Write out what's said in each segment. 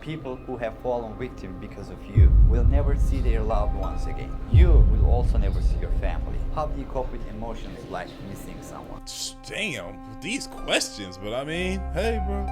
People who have fallen victim because of you will never see their loved ones again. You will also never see your family. How do you cope with emotions like missing someone? Damn, these questions, but I mean, hey, bro.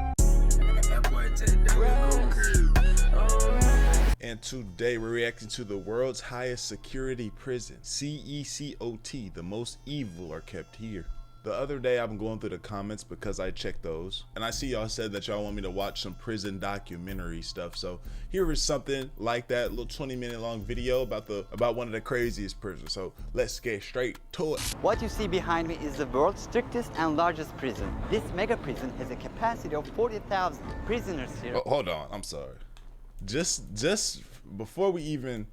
And today we're reacting to the world's highest security prison, CECOT. The most evil are kept here. The other day I'm going through the comments because I checked those, and I see y'all said that y'all want me to watch some prison documentary stuff. So here is something like that, little 20-minute long video about one of the craziest prisons. So let's get straight to it. What you see behind me is the world's strictest and largest prison. This mega prison has a capacity of 40,000 prisoners here. Oh, hold on, I'm sorry. Just before we even,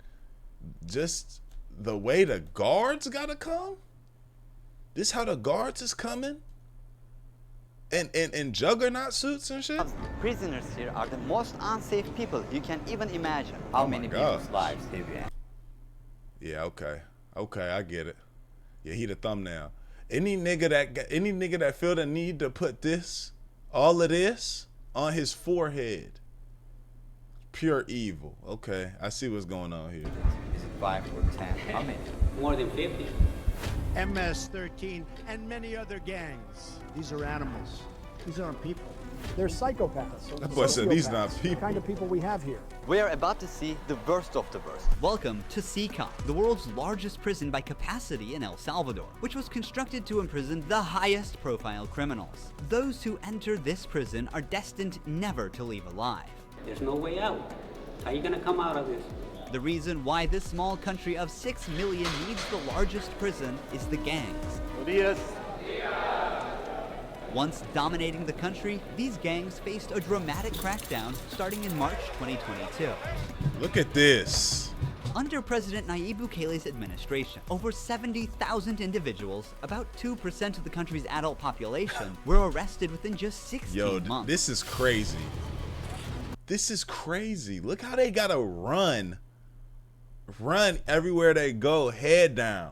just the way the guards gotta come. This how the guards is coming? And juggernaut suits and shit? Prisoners here are the most unsafe people you can even imagine. How many people's lives have you had? Yeah, okay, I get it. Yeah, he the thumbnail. Any nigga that feel the need to put all of this on his forehead, pure evil. Okay, I see what's going on here. Is it 5 or 10? How many? More than 50. MS-13 and many other gangs. These are animals. These aren't people. They're psychopaths. That boy said these not people. The kind of people we have here. We are about to see the worst of the worst. Welcome to CECOT, the world's largest prison by capacity in El Salvador, which was constructed to imprison the highest profile criminals. Those who enter this prison are destined never to leave alive. There's no way out. How are you gonna come out of this? The reason why this small country of 6 million needs the largest prison is the gangs. Once dominating the country, these gangs faced a dramatic crackdown starting in March 2022. Look at this. Under President Nayib Bukele's administration, over 70,000 individuals, about 2% of the country's adult population, were arrested within just 16 months. This is crazy. This is crazy. Look how they gotta run everywhere they go, head down.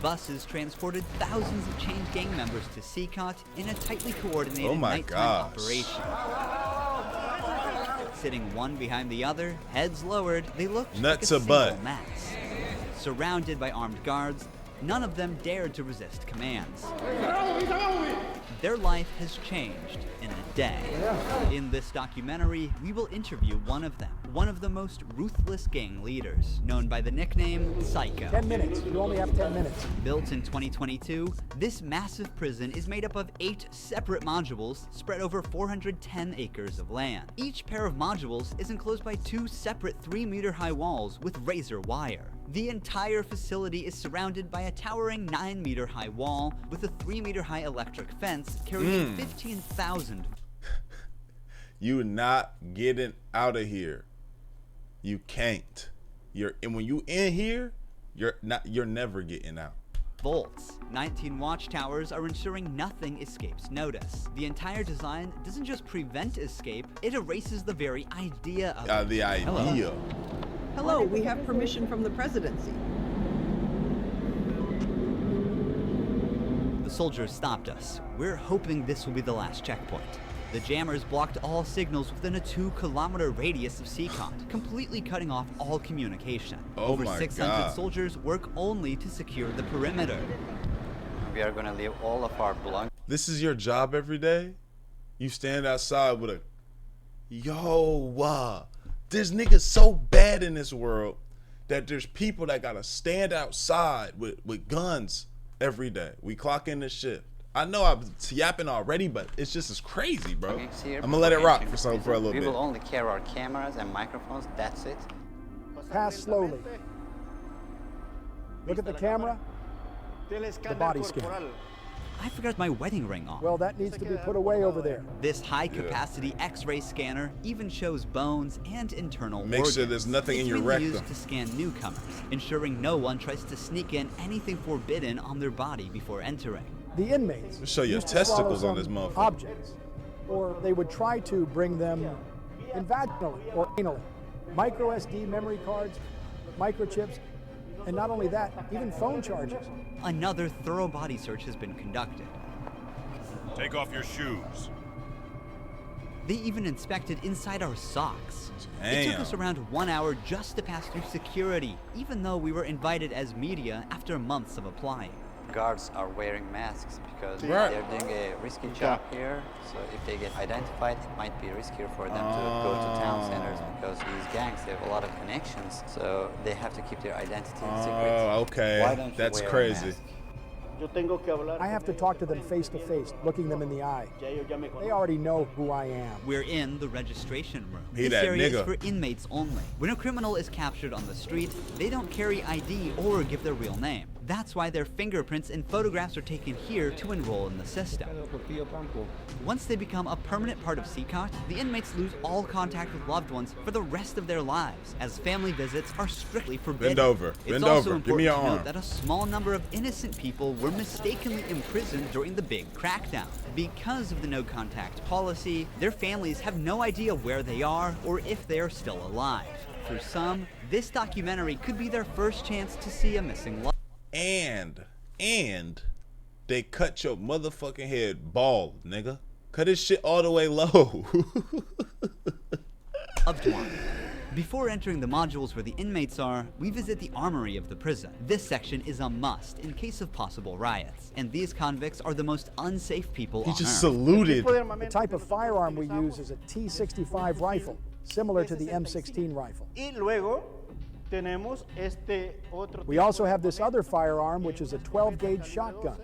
Buses transported thousands of chained gang members to CECOT in a tightly coordinated nighttime operation. Sitting one behind the other, heads lowered, they looked like a single mass. Surrounded by armed guards, none of them dared to resist commands. Their life has changed in a day. In this documentary, we will interview one of them, one of the most ruthless gang leaders, known by the nickname Psycho. 10 minutes. You only have 10 minutes. Built in 2022, this massive prison is made up of 8 separate modules spread over 410 acres of land. Each pair of modules is enclosed by 2 separate 3-meter-high walls with razor wire. The entire facility is surrounded by a towering 9-meter-high wall with a 3-meter-high electric fence carrying 15,000. You're not getting out of here. You can't. And when you in here, you're never getting out. Volts. 19 watchtowers are ensuring nothing escapes notice. The entire design doesn't just prevent escape, it erases the very idea of it. The idea. Hello, we have permission from the presidency. The soldiers stopped us. We're hoping this will be the last checkpoint. The jammers blocked all signals within a 2-kilometer radius of CECOT, completely cutting off all communication. Over 600 soldiers work only to secure the perimeter. We are gonna leave all of our belongings. This is your job every day? You stand outside with a, there's niggas so bad in this world that there's people that gotta stand outside with guns every day. We clock in this shift. I know I'm yapping already, but it's just as crazy, bro. I'm gonna let it rock for a little bit. We will only carry our cameras and microphones, that's it. Pass slowly. Look at the camera. The body scan. I forgot my wedding ring on. Well, that needs to be put away over there. This high-capacity X-ray scanner even shows bones and internal organs. Make sure there's nothing in your rectum. It's used to scan newcomers, ensuring no one tries to sneak in anything forbidden on their body before entering. The inmates show your testicles on this motherfucker. Objects, or they would try to bring them in vaginally or anally. Micro SD memory cards, microchips, and not only that, even phone charges. Another thorough body search has been conducted. Take off your shoes. They even inspected inside our socks. It took us Damn. around 1 hour just to pass through security, even though we were invited as media after months of applying. Guards are wearing masks because Right. they're doing a risky job here. So if they get identified, it might be riskier for them to go to town centers because these gangs, they have a lot of connections. So they have to keep their identity secret. Oh, okay. Why don't you That's wear a crazy. mask? I have to talk to them face to face, looking them in the eye. They already know who I am. We're in the registration room. He This that area is nigga. for inmates only. When a criminal is captured on the street, they don't carry ID or give their real name. That's why their fingerprints and photographs are taken here to enroll in the system. Once they become a permanent part of CCOT, the inmates lose all contact with loved ones for the rest of their lives, as family visits are strictly forbidden. Bend over. It's Bend also over. Give me important your to note arm. that a small number of innocent people were mistakenly imprisoned during the big crackdown. Because of the no contact policy, their families have no idea where they are or if they are still alive. For some, this documentary could be their first chance to see a missing And they cut your motherfucking head bald, nigga. Cut his shit all the way low. loved one. Before entering the modules where the inmates are, we visit the armory of the prison. This section is a must in case of possible riots, and these convicts are the most unsafe people He on just earth. saluted. The type of firearm we use is a T65 rifle, similar to the M16 rifle. Y luego tenemos este otro We also have this other firearm, which is a 12-gauge shotgun.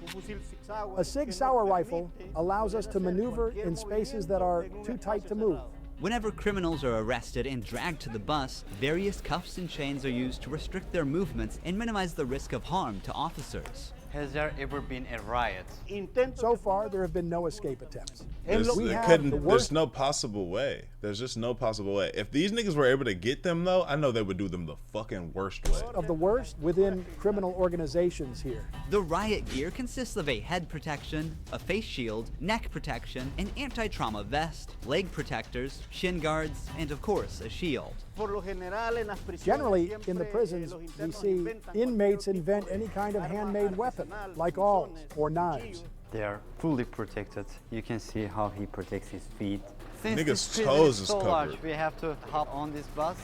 un fusil Sig Sauer A Sig Sauer rifle allows us to maneuver in spaces that are too tight to move. Whenever criminals are arrested and dragged to the bus, various cuffs and chains are used to restrict their movements and minimize the risk of harm to officers. Has there ever been a riot? intento So far, there have been no escape attempts. There's, We it have couldn't, the there's worst no possible way. There's just no possible way. If these niggas were able to get them though, I know they would do them the fucking worst way. of the worst within criminal organizations here. The riot gear consists of a head protection, a face shield, neck protection, an anti-trauma vest, leg protectors, shin guards, and of course, a shield. por lo general en las prisiones Generally, siempre, in the prisons, los we internos see inventan inmates invent any kind of handmade weapon, like awls or knives. They are fully protected. You can see how he protects his feet. Since Niggas' this prison toes is so large, covered. we have to hop on this bus.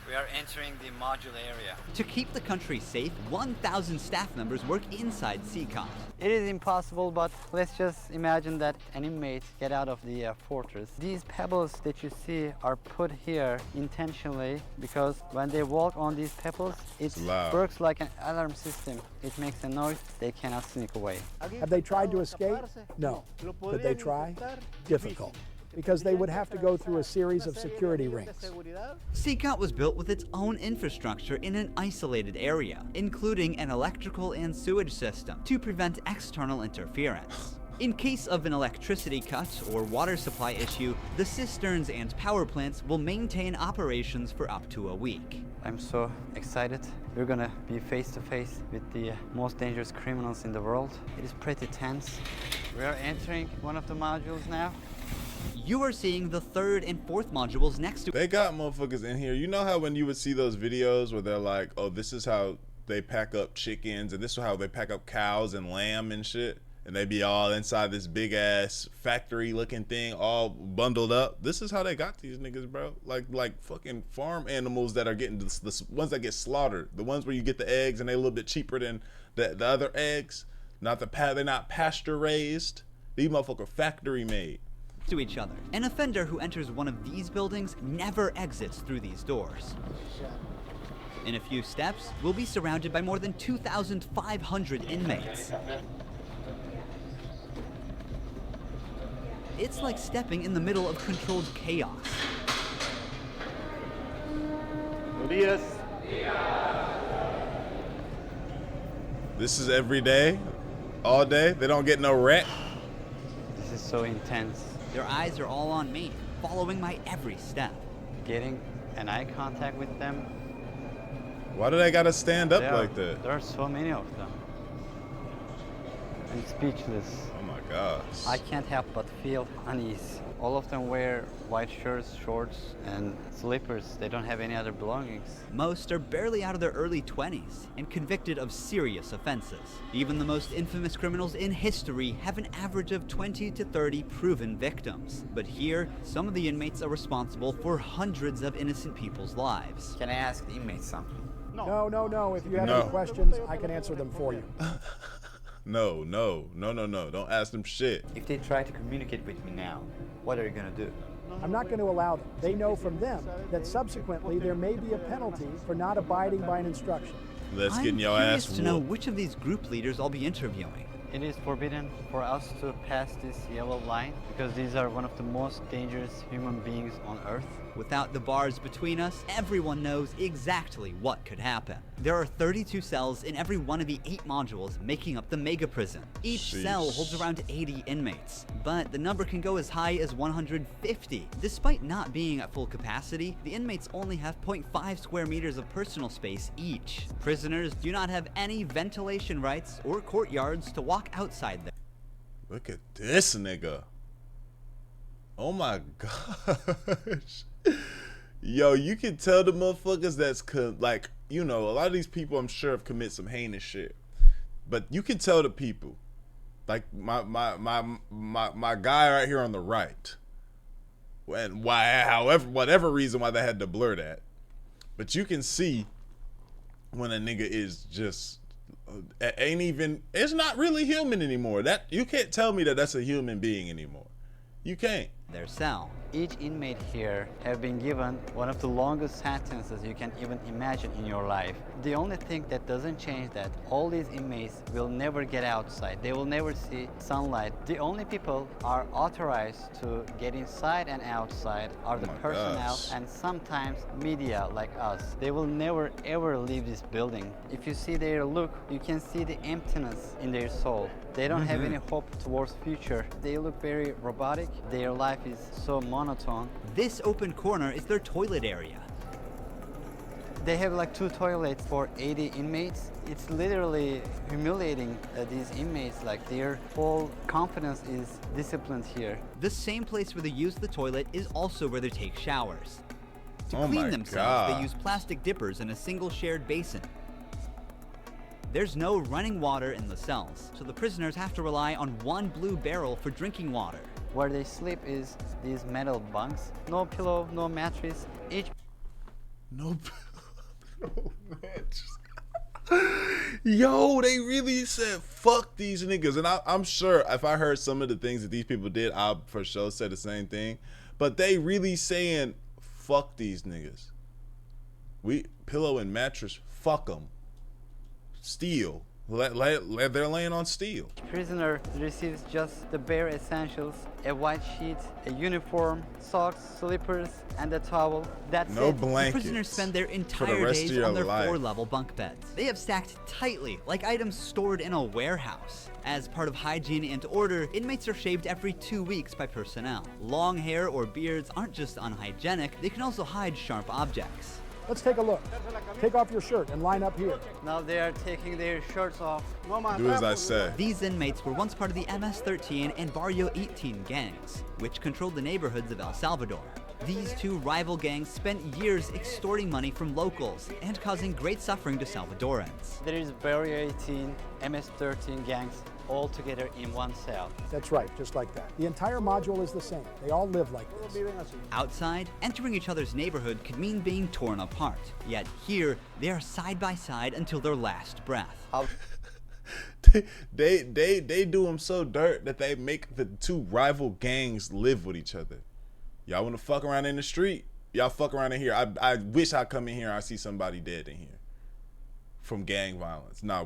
We are entering the module area. To keep the country safe, 1,000 staff members work inside CCOT. It is impossible, but let's just imagine that an inmate get out of the fortress. These pebbles that you see are put here intentionally because when they walk on these pebbles, it loud. works like an alarm system. It makes a noise, they cannot sneak away. Have they tried to escape? No. Could they try? Difficult, because they would have to go through a series of security rings. CCOT was built with its own infrastructure in an isolated area, including an electrical and sewage system to prevent external interference. In case of an electricity cut or water supply issue, the cisterns and power plants will maintain operations for up to a week. I'm so excited. We're gonna be face to face with the most dangerous criminals in the world. It is pretty tense. We are entering one of the modules now. You are seeing the third and fourth modules next to They got motherfuckers in here. You know how when you would see those videos where they're like, oh, this is how they pack up chickens and this is how they pack up cows and lamb and shit, and they be all inside this big ass factory looking thing all bundled up. This is how they got these niggas, bro. Like fucking farm animals that are getting the ones that get slaughtered, the ones where you get the eggs and they a little bit cheaper than the other eggs. They're not pasture raised. These motherfucker factory made. to each other. An offender who enters one of these buildings never exits through these doors. In a few steps, we'll be surrounded by more than 2,500 inmates. It's like stepping in the middle of controlled chaos. Buenos días. This is every day, all day. They don't get no rec. This is so intense. Their eyes are all on me, following my every step. Getting an eye contact with them. Why do they gotta stand up like that? There are so many of them. I'm speechless. Oh my gosh. I can't help but feel unease. All of them wear white shirts, shorts, and slippers. They don't have any other belongings. Most are barely out of their early 20s and convicted of serious offenses. Even the most infamous criminals in history have an average of 20 to 30 proven victims. But here, some of the inmates are responsible for hundreds of innocent people's lives. Can I ask the inmates something? No. If you have No. any questions, I can answer them for you. No. Don't ask them shit. If they try to communicate with me now, what are you gonna do? I'm not going to allow them. They know from them that subsequently there may be a penalty for not abiding by an instruction. Let's I'm get in your curious ass to know whooped. which of these group leaders I'll be interviewing. It is forbidden for us to pass this yellow line because these are one of the most dangerous human beings on earth. Without the bars between us, everyone knows exactly what could happen. There are 32 cells in every one of the 8 modules making up the mega prison. Each cell holds around 80 inmates, but the number can go as high as 150. Despite not being at full capacity, the inmates only have 0.5 square meters of personal space each. Prisoners do not have any ventilation rights or courtyards to walk outside there. Look at this nigga. Oh my gosh. Yo, you can tell the motherfuckers that's like, you know, a lot of these people I'm sure have committed some heinous shit. But you can tell the people, like my guy right here on the right. And whatever reason why they had to blur that. But you can see when a nigga is just it's not really human anymore. That you can't tell me that that's a human being anymore. You can't. Their cell. Each inmate here have been given one of the longest sentences you can even imagine in your life. The only thing that doesn't change that all these inmates will never get outside. They will never see sunlight. The only people are authorized to get inside and outside are the personnel gosh. and sometimes media like us. They will never ever leave this building. If you see their look, you can see the emptiness in their soul. They don't have any hope towards future. They look very robotic. Their life is so monotone. This open corner is their toilet area. They have like 2 toilets for 80 inmates. It's literally humiliating these inmates. Like their whole confidence is disciplined here. The same place where they use the toilet is also where they take showers. To Oh clean my themselves, God. they use plastic dippers in a single shared basin. There's no running water in the cells, so the prisoners have to rely on one blue barrel for drinking water. Where they sleep is these metal bunks. No pillow, no mattress. Each No Yo, they really said fuck these niggas. And I'm sure if I heard some of the things that these people did, I'll for sure say the same thing. But they really saying fuck these niggas. We pillow and mattress, fuck them. Steel. They're laying on steel. prisoner receives just the bare essentials: a white sheet, a uniform, socks, slippers, and a towel. That's No it. blankets. Prisoners spend their for the entire rest days of your on their life. 4-level bunk beds. They have stacked tightly, like items stored in a warehouse. As part of hygiene and order, inmates are shaved every 2 weeks by personnel. Long hair or beards aren't just unhygienic, they can also hide sharp objects. Let's take a look. Take off your shirt and line up here. Now they are taking their shirts off. Do as I say. These inmates were once part of the MS-13 and Barrio 18 gangs, which controlled the neighborhoods of El Salvador. These 2 rival gangs spent years extorting money from locals and causing great suffering to Salvadorans. There is Barrio 18, MS-13 gangs all together in one cell. That's right, just like that. The entire module is the same. They all live like this. Outside, entering each other's neighborhood could mean being torn apart. Yet here, they are side by side until their last breath. They do them so dirt that they make the 2 rival gangs live with each other. Y'all want to fuck around in the street? Y'all fuck around in here. I wish I come in here and I see somebody dead in here from gang violence. Nah,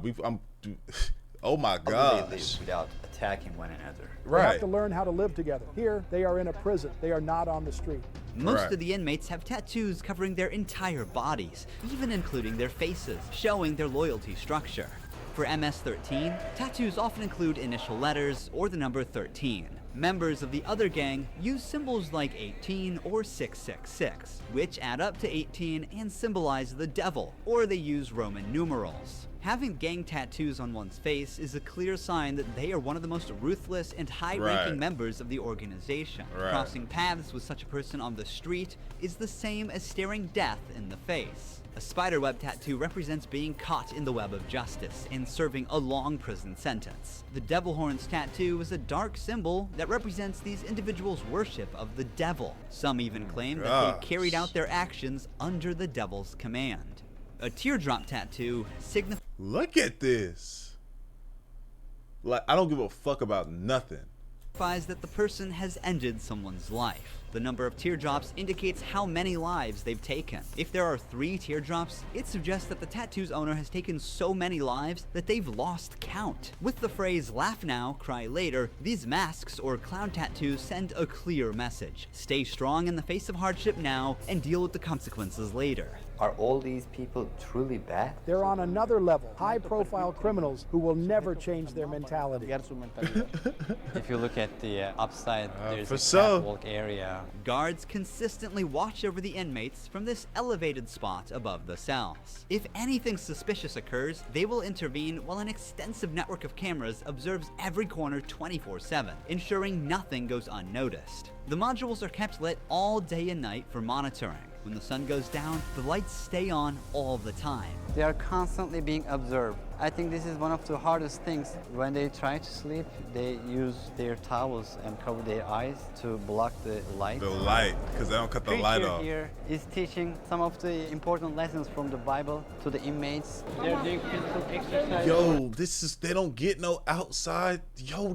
oh my They gosh. live without attacking one another. They have Right. to learn how to live together. Here, they are in a prison. They are not on the street. Most Right. of the inmates have tattoos covering their entire bodies, even including their faces, showing their loyalty structure. For MS-13, tattoos often include initial letters or the number 13. Members of the other gang use symbols like 18 or 666, which add up to 18 and symbolize the devil, or they use Roman numerals. Having gang tattoos on one's face is a clear sign that they are one of the most ruthless and high-ranking members of the organization. Crossing paths with such a person on the street is the same as staring death in the face. A spiderweb tattoo represents being caught in the web of justice and serving a long prison sentence. The devil horns tattoo is a dark symbol that represents these individuals' worship of the devil. Some even claim that they carried out their actions under the devil's command. A teardrop tattoo signifies— Look at this. Like, I don't give a fuck about nothing. that the person has ended someone's life. The number of teardrops indicates how many lives they've taken. If there are 3 teardrops, it suggests that the tattoo's owner has taken so many lives that they've lost count. With the phrase "laugh now, cry later," these masks or clown tattoos send a clear message. Stay strong in the face of hardship now and deal with the consequences later. Are all these people truly bad? They're on another level, high-profile criminals who will never change their mentality. If you look at the upside, there's for a sure. catwalk area. Guards consistently watch over the inmates from this elevated spot above the cells. If anything suspicious occurs, they will intervene while an extensive network of cameras observes every corner 24/7, ensuring nothing goes unnoticed. The modules are kept lit all day and night for monitoring. When the sun goes down, the lights stay on all the time. They are constantly being observed. I think this is one of the hardest things. When they try to sleep, they use their towels and cover their eyes to block the light. The light, because they don't cut the light off. Here is teaching some of the important lessons from the Bible to the inmates. They're doing physical exercise. Yo, they don't get no outside. Yo,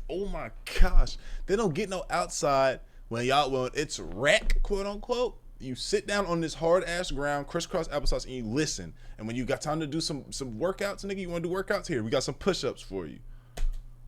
oh my gosh. They don't get no outside when it's wreck, quote unquote. You sit down on this hard ass ground, crisscross applesauce, and you listen. And when you got time to do some workouts, nigga, you want to do workouts here? We got some push-ups for you.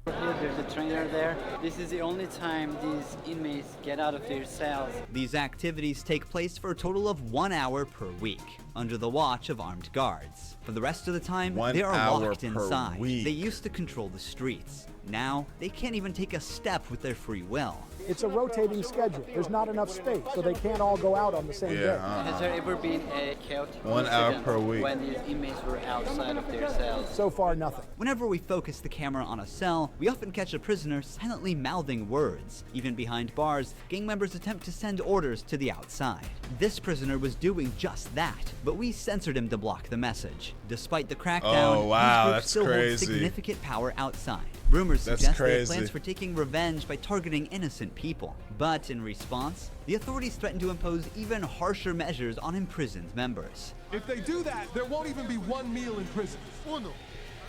Here, there's a trainer there. This is the only time these inmates get out of their cells. These activities take place for a total of 1 hour per week, under the watch of armed guards. For the rest of the time, they are locked inside. They used to control the streets. Now, they can't even take a step with their free will. It's a rotating schedule. There's not enough space, so they can't all go out on the same day. Has there ever been a chaotic 1 hour incident per week when these inmates were outside of their cells? So far, nothing. Whenever we focus the camera on a cell, we often catch a prisoner silently mouthing words. Even behind bars, gang members attempt to send orders to the outside. This prisoner was doing just that, but we censored him to block the message. Despite the crackdown, these groups still hold significant power outside. Rumors suggest they have plans for taking revenge by targeting innocent people. But in response, the authorities threaten to impose even harsher measures on imprisoned members. If they do that, there won't even be one meal in prison. Uno.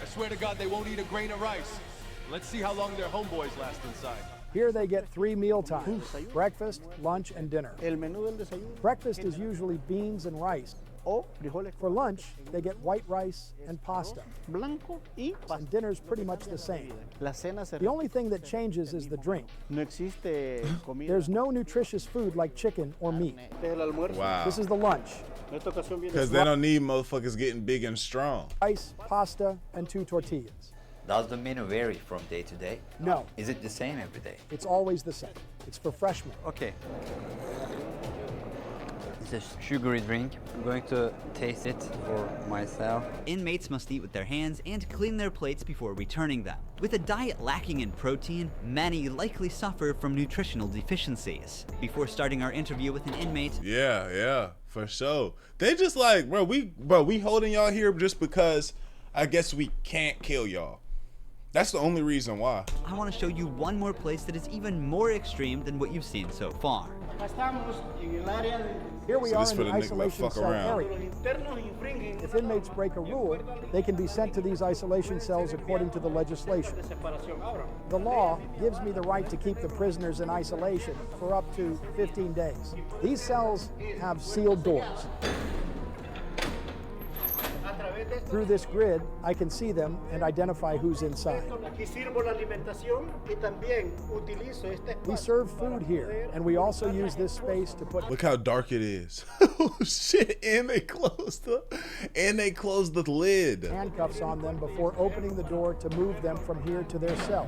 I swear to God they won't eat a grain of rice. Let's see how long their homeboys last inside. Here they get 3 meal times: breakfast, lunch, and dinner. Breakfast is usually beans and rice. For lunch, they get white rice and pasta. And dinner's pretty much the same. The only thing that changes is the drink. There's no nutritious food like chicken or meat. Wow. This is the lunch. Because they don't need motherfuckers getting big and strong. Rice, pasta, and 2 tortillas. Does the menu vary from day to day? No. Is it the same every day? It's always the same. It's for freshmen. Okay. It's a sugary drink. I'm going to taste it for myself. Inmates must eat with their hands and clean their plates before returning them. With a diet lacking in protein, many likely suffer from nutritional deficiencies. Before starting our interview with an inmate, yeah, for sure. They just like, bro, we holding y'all here just because I guess we can't kill y'all. That's the only reason why. I want to show you one more place that is even more extreme than what you've seen so far. Here we are in the the isolation cell area. If inmates break a rule, they can be sent to these isolation cells according to the legislation. The law gives me the right to keep the prisoners in isolation for up to 15 days. These cells have sealed doors. Through this grid, I can see them and identify who's inside. We serve food here, and we also use this space to put— Look how dark it is. Oh shit, and they closed the lid. Handcuffs on them before opening the door to move them from here to their cell.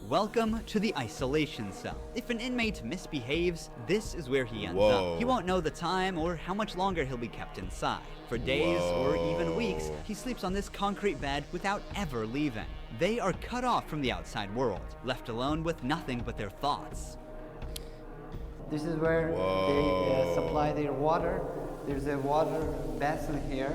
Welcome to the isolation cell. If an inmate misbehaves, this is where he ends Whoa. up. He won't know the time or how much longer he'll be kept inside. For days or even weeks, he sleeps on this concrete bed without ever leaving. They are cut off from the outside world, left alone with nothing but their thoughts. This is where they supply their water. There's a water basin here.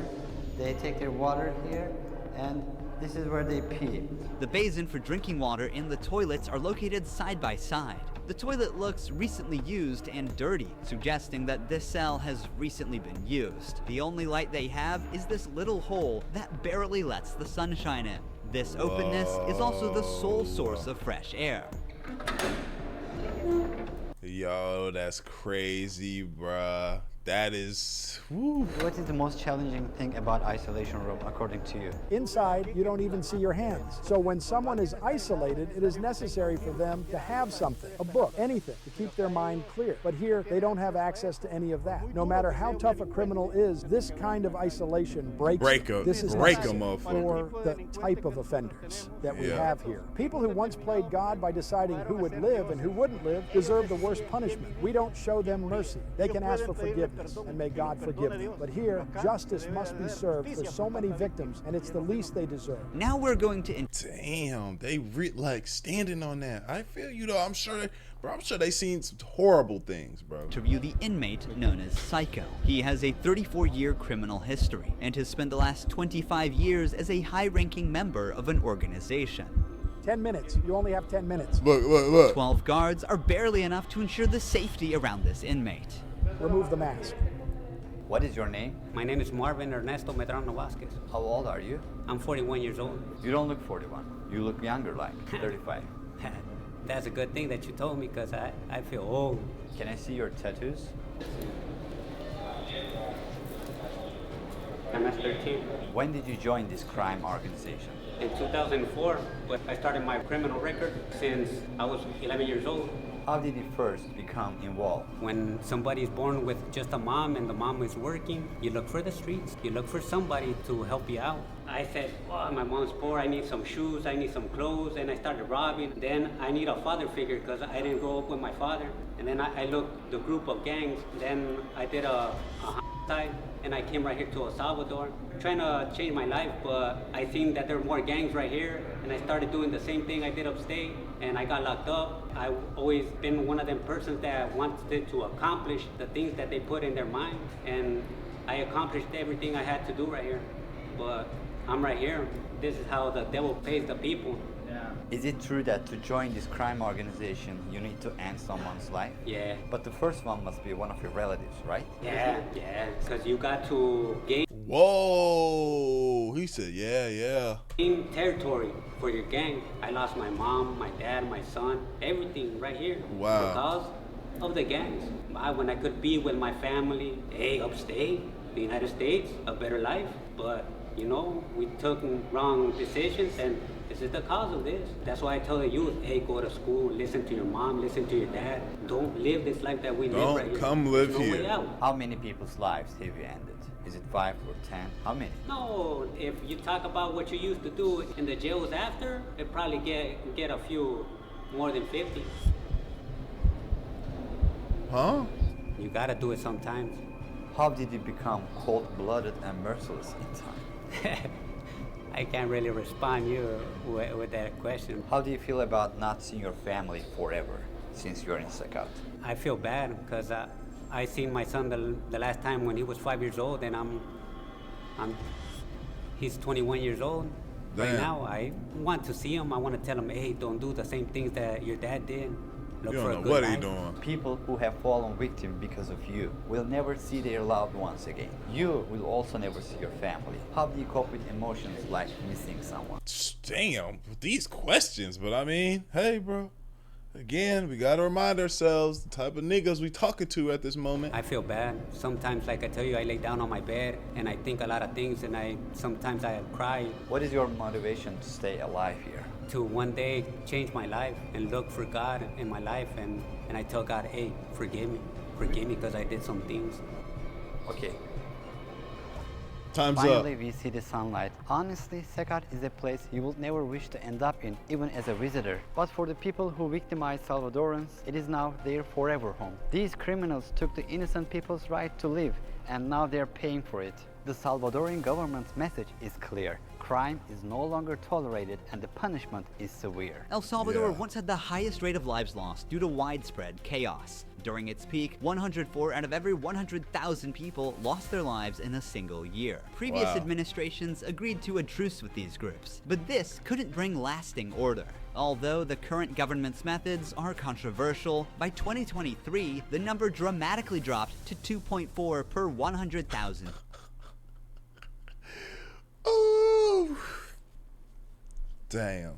They take their water here, and this is where they pee. The basin for drinking water and the toilets are located side by side. The toilet looks recently used and dirty, suggesting that this cell has recently been used. The only light they have is this little hole that barely lets the sunshine in. This openness is also the sole source of fresh air. Yo, that's crazy, bruh. That is, woo. What is the most challenging thing about isolation room, according to you? Inside, you don't even see your hands. So when someone is isolated, it is necessary for them to have something, a book, anything, to keep their mind clear. But here, they don't have access to any of that. No matter how tough a criminal is, this kind of isolation breaks them. This is necessary for the type of offenders that we have here. People who once played God by deciding who would live and who wouldn't live deserve the worst punishment. We don't show them mercy. They can ask for forgiveness, and may God forgive them. But here, justice must be served for so many victims, and it's the least they deserve. Now we're going to... Damn, they like standing on that. I feel you though. I'm sure they seen some horrible things, bro. Interview the inmate known as Psycho. He has a 34-year criminal history and has spent the last 25 years as a high-ranking member of an organization. 10 minutes. You only have 10 minutes. Look. 12 guards are barely enough to ensure the safety around this inmate. Remove the mask. What is your name? My name is Marvin Ernesto Medrano Vasquez. How old are you? I'm 41 years old. You don't look 41. You look younger, like 35. That's a good thing that you told me, because I feel old. Can I see your tattoos? I'm at 13. When did you join this crime organization? In 2004, but I started my criminal record since I was 11 years old. How did you first become involved? When somebody's born with just a mom and the mom is working, you look for the streets. You look for somebody to help you out. I said, oh, my mom's poor, I need some shoes, I need some clothes, and I started robbing. Then I need a father figure because I didn't grow up with my father. And then I looked the group of gangs. Then I did a homicide, and I came right here to El Salvador, trying to change my life, but I seen that there were more gangs right here, and I started doing the same thing I did upstate, and I got locked up. I've always been one of them persons that wanted to accomplish the things that they put in their mind, and I accomplished everything I had to do right here. But I'm right here. This is how the devil pays the people. Is it true that to join this crime organization, you need to end someone's life? Yeah. But the first one must be one of your relatives, right? Yeah, because you got to gain... Whoa, he said, yeah. Gain territory for your gang. I lost my mom, my dad, my son, everything right here. Wow. Because of the gangs. When I could be with my family, upstate, the United States, a better life. But, you know, we took wrong decisions, and this is the cause of this. That's why I tell the youth, go to school, listen to your mom, listen to your dad. Don't live this life that we live right here. Don't come live There's no here. way out. How many people's lives have you ended? Is it 5 or 10? How many? No, if you talk about what you used to do in the jails after, it probably get a few more than 50. Huh? You gotta do it sometimes. How did you become cold-blooded and merciless in time? I can't really respond you with that question. How do you feel about not seeing your family forever since you're in Sakat? I feel bad because I seen my son the last time when he was 5 years old, and he's 21 years old. Damn. Right now, I want to see him. I want to tell him, hey, don't do the same things that your dad did. Look You for don't a know good what life. he doing. People who have fallen victim because of you will never see their loved ones again. You will also never see your family. How do you cope with emotions like missing someone? Damn, these questions, but I mean, hey, bro. Again, we gotta remind ourselves the type of niggas we talking to at this moment. I feel bad. Sometimes, like I tell you, I lay down on my bed and I think a lot of things, and sometimes I cry. What is your motivation to stay alive here? To one day change my life and look for God in my life, and I tell God, hey, forgive me because I did some things. Okay. Time's Finally, up. we see the sunlight. Honestly, Sekat is a place you would never wish to end up in, even as a visitor. But for the people who victimized Salvadorans, it is now their forever home. These criminals took the innocent people's right to live, and now they're paying for it. The Salvadoran government's message is clear. Crime is no longer tolerated and the punishment is severe. El Salvador once had the highest rate of lives lost due to widespread chaos. During its peak, 104 out of every 100,000 people lost their lives in a single year. Previous administrations agreed to a truce with these groups, but this couldn't bring lasting order. Although the current government's methods are controversial, by 2023, the number dramatically dropped to 2.4 per 100,000. Ooh. Damn.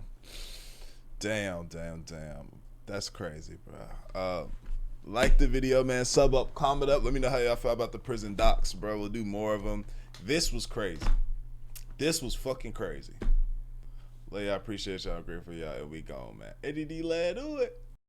That's crazy, bro. Like the video, man. Sub up, comment up. Let me know how y'all feel about the prison docs, bro. We'll do more of them. This was crazy. This was fucking crazy. I appreciate y'all. Grateful y'all. And we gone, man. ADD lad, do it.